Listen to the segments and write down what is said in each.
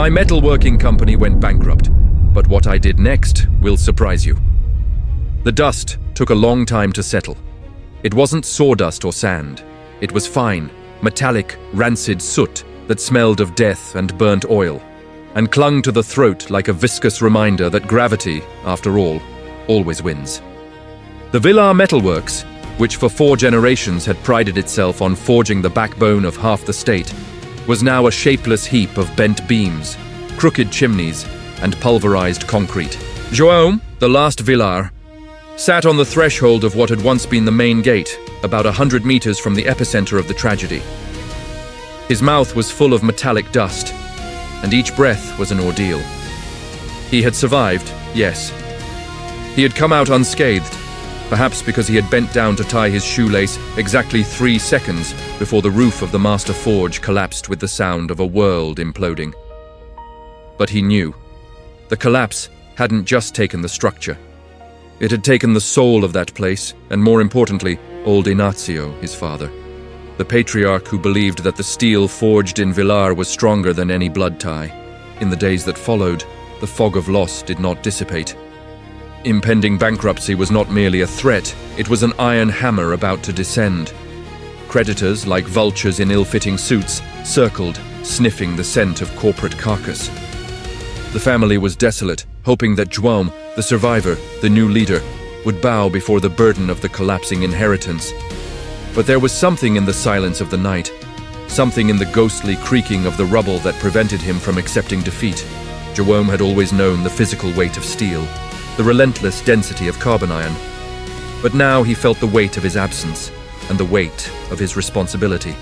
My metalworking company went bankrupt, but what I did next will surprise you. The dust took a long time to settle. It wasn't sawdust or sand. It was fine, metallic, rancid soot that smelled of death and burnt oil, and clung to the throat like a viscous reminder that gravity, after all, always wins. The Villar Metalworks, which for 4 generations had prided itself on forging the backbone of half the state, was now a shapeless heap of bent beams, crooked chimneys, and pulverized concrete. João, the last Villar, sat on the threshold of what had once been the main gate, about 100 meters from the epicenter of the tragedy. His mouth was full of metallic dust, and each breath was an ordeal. He had survived, yes. He had come out unscathed, perhaps because he had bent down to tie his shoelace exactly 3 seconds before the roof of the master forge collapsed with the sound of a world imploding. But he knew. The collapse hadn't just taken the structure. It had taken the soul of that place, and more importantly, old Inácio, his father. The patriarch who believed that the steel forged in Villar was stronger than any blood tie. In the days that followed, the fog of loss did not dissipate. Impending bankruptcy was not merely a threat, it was an iron hammer about to descend. Creditors, like vultures in ill-fitting suits, circled, sniffing the scent of corporate carcass. The family was desolate, hoping that João, the survivor, the new leader, would bow before the burden of the collapsing inheritance. But there was something in the silence of the night, something in the ghostly creaking of the rubble that prevented him from accepting defeat. João had always known the physical weight of steel, the relentless density of carbon iron. But now he felt the weight of his absence and the weight of his responsibility.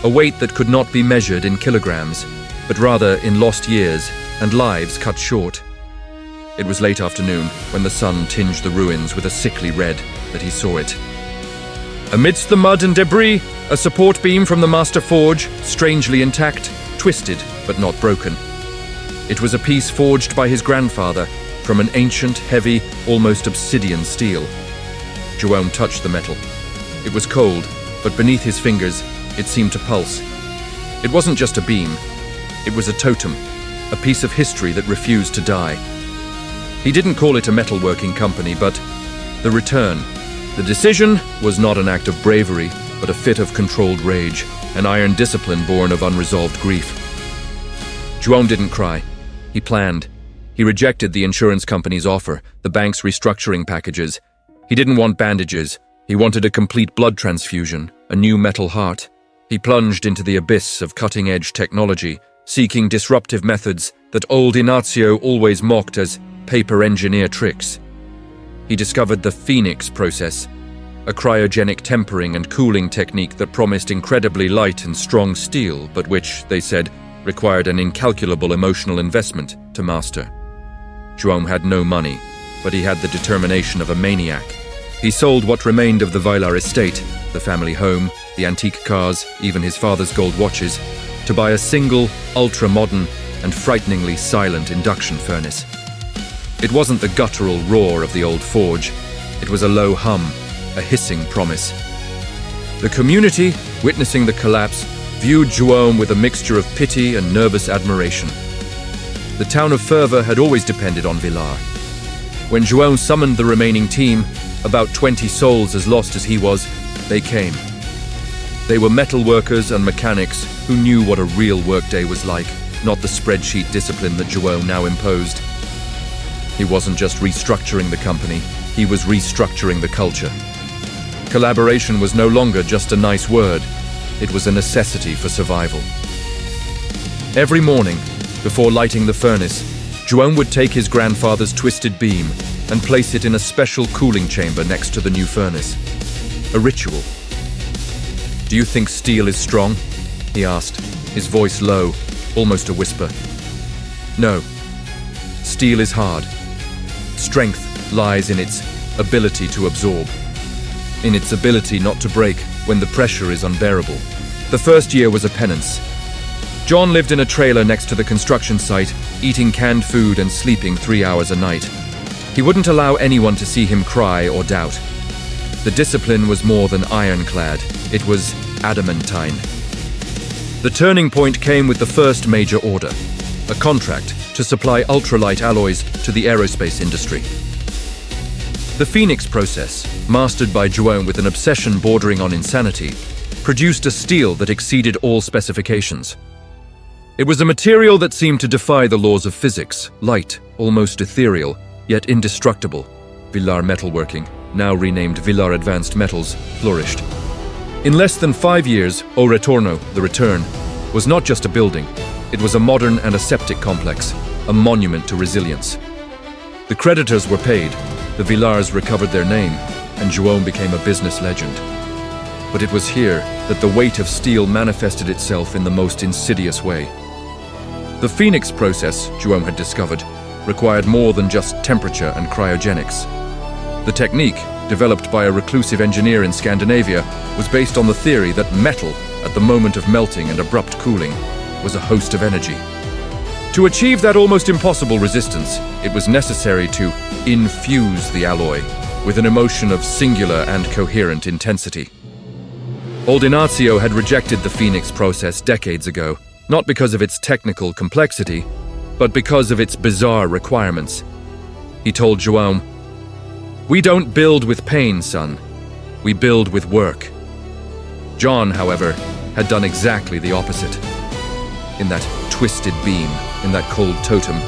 A weight that could not be measured in kilograms, but rather in lost years and lives cut short. It was late afternoon when the sun tinged the ruins with a sickly red that he saw it. Amidst the mud and debris, a support beam from the master forge, strangely intact, twisted but not broken. It was a piece forged by his grandfather from an ancient, heavy, almost obsidian steel. João touched the metal. It was cold, but beneath his fingers, it seemed to pulse. It wasn't just a beam. It was a totem, a piece of history that refused to die. He didn't call it a metalworking company, but the return. The decision was not an act of bravery, but a fit of controlled rage, an iron discipline born of unresolved grief. João didn't cry. He planned. He rejected the insurance company's offer, the bank's restructuring packages. He didn't want bandages. He wanted a complete blood transfusion, a new metal heart. He plunged into the abyss of cutting-edge technology, seeking disruptive methods that old Inácio always mocked as paper engineer tricks. He discovered the Phoenix process, a cryogenic tempering and cooling technique that promised incredibly light and strong steel, but which, they said, required an incalculable emotional investment to master. João had no money, but he had the determination of a maniac. He sold what remained of the Villar estate, the family home, the antique cars, even his father's gold watches, to buy a single, ultra-modern and frighteningly silent induction furnace. It wasn't the guttural roar of the old forge. It was a low hum, a hissing promise. The community, witnessing the collapse, viewed João with a mixture of pity and nervous admiration. The town of Fervor had always depended on Villar. When João summoned the remaining team, about 20 souls as lost as he was, they came. They were metal workers and mechanics who knew what a real workday was like, not the spreadsheet discipline that João now imposed. He wasn't just restructuring the company, he was restructuring the culture. Collaboration was no longer just a nice word, it was a necessity for survival. Every morning, before lighting the furnace, João would take his grandfather's twisted beam and place it in a special cooling chamber next to the new furnace. A ritual. "Do you think steel is strong?" he asked, his voice low, almost a whisper. "No. Steel is hard. Strength lies in its ability to absorb, in its ability not to break when the pressure is unbearable." The first year was a penance. John lived in a trailer next to the construction site, eating canned food and sleeping 3 hours a night. He wouldn't allow anyone to see him cry or doubt. The discipline was more than ironclad, it was adamantine. The turning point came with the first major order, a contract to supply ultralight alloys to the aerospace industry. The Phoenix process, mastered by João with an obsession bordering on insanity, produced a steel that exceeded all specifications. It was a material that seemed to defy the laws of physics, light, almost ethereal, yet indestructible. Villar Metalworking, now renamed Villar Advanced Metals, flourished. In less than 5 years, O Retorno, the Return, was not just a building. It was a modern and aseptic complex, a monument to resilience. The creditors were paid, the Villars recovered their name, and João became a business legend. But it was here that the weight of steel manifested itself in the most insidious way. The Phoenix process, João had discovered, required more than just temperature and cryogenics. The technique, developed by a reclusive engineer in Scandinavia, was based on the theory that metal, at the moment of melting and abrupt cooling, was a host of energy. To achieve that almost impossible resistance, it was necessary to infuse the alloy with an emotion of singular and coherent intensity. Old Inácio had rejected the Phoenix process decades ago, not because of its technical complexity, but because of its bizarre requirements. He told João, "We don't build with pain, son. We build with work." John, however, had done exactly the opposite. In that twisted beam, in that cold totem,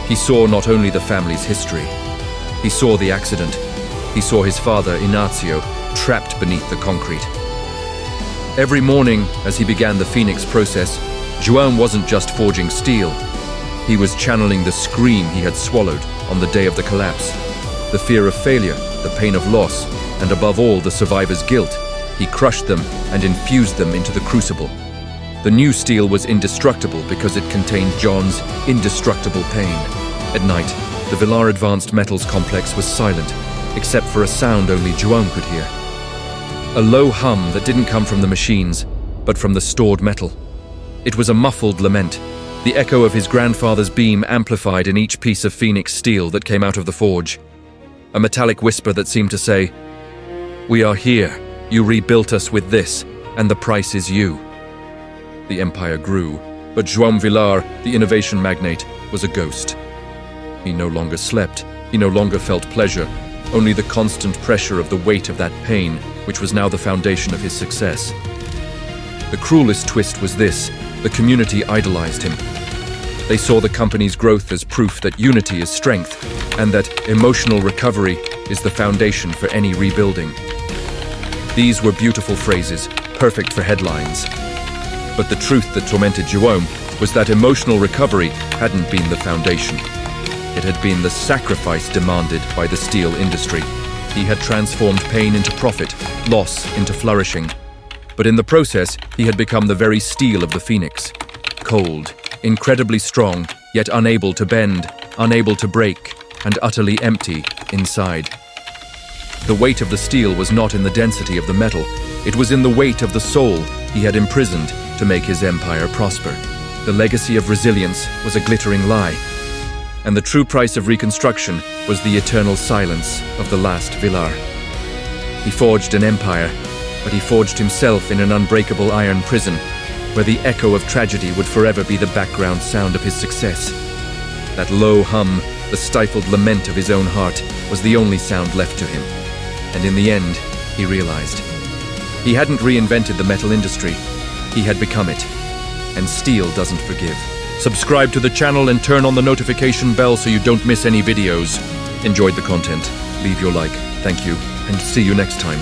he saw not only the family's history, he saw the accident, he saw his father, Inácio, trapped beneath the concrete. Every morning, as he began the Phoenix process, João wasn't just forging steel. He was channeling the scream he had swallowed on the day of the collapse. The fear of failure, the pain of loss, and above all, the survivor's guilt. He crushed them and infused them into the crucible. The new steel was indestructible because it contained John's indestructible pain. At night, the Villar Advanced Metals complex was silent, except for a sound only João could hear. A low hum that didn't come from the machines, but from the stored metal. It was a muffled lament, the echo of his grandfather's beam amplified in each piece of Phoenix steel that came out of the forge. A metallic whisper that seemed to say, "We are here, you rebuilt us with this, and the price is you." The empire grew, but João Villar, the innovation magnate, was a ghost. He no longer slept, he no longer felt pleasure, only the constant pressure of the weight of that pain, which was now the foundation of his success. The cruelest twist was this: the community idolized him. They saw the company's growth as proof that unity is strength, and that emotional recovery is the foundation for any rebuilding. These were beautiful phrases, perfect for headlines. But the truth that tormented João was that emotional recovery hadn't been the foundation. It had been the sacrifice demanded by the steel industry. He had transformed pain into profit, loss into flourishing. But in the process, he had become the very steel of the Phoenix. Cold, incredibly strong, yet unable to bend, unable to break, and utterly empty inside. The weight of the steel was not in the density of the metal. It was in the weight of the soul he had imprisoned to make his empire prosper. The legacy of resilience was a glittering lie, and the true price of reconstruction was the eternal silence of the last Villar. He forged an empire, but he forged himself in an unbreakable iron prison, where the echo of tragedy would forever be the background sound of his success. That low hum, the stifled lament of his own heart, was the only sound left to him. And in the end, he realized. He hadn't reinvented the metal industry, he had become it. And steel doesn't forgive. Subscribe to the channel and turn on the notification bell so you don't miss any videos. Enjoyed the content? Leave your like. Thank you, and see you next time.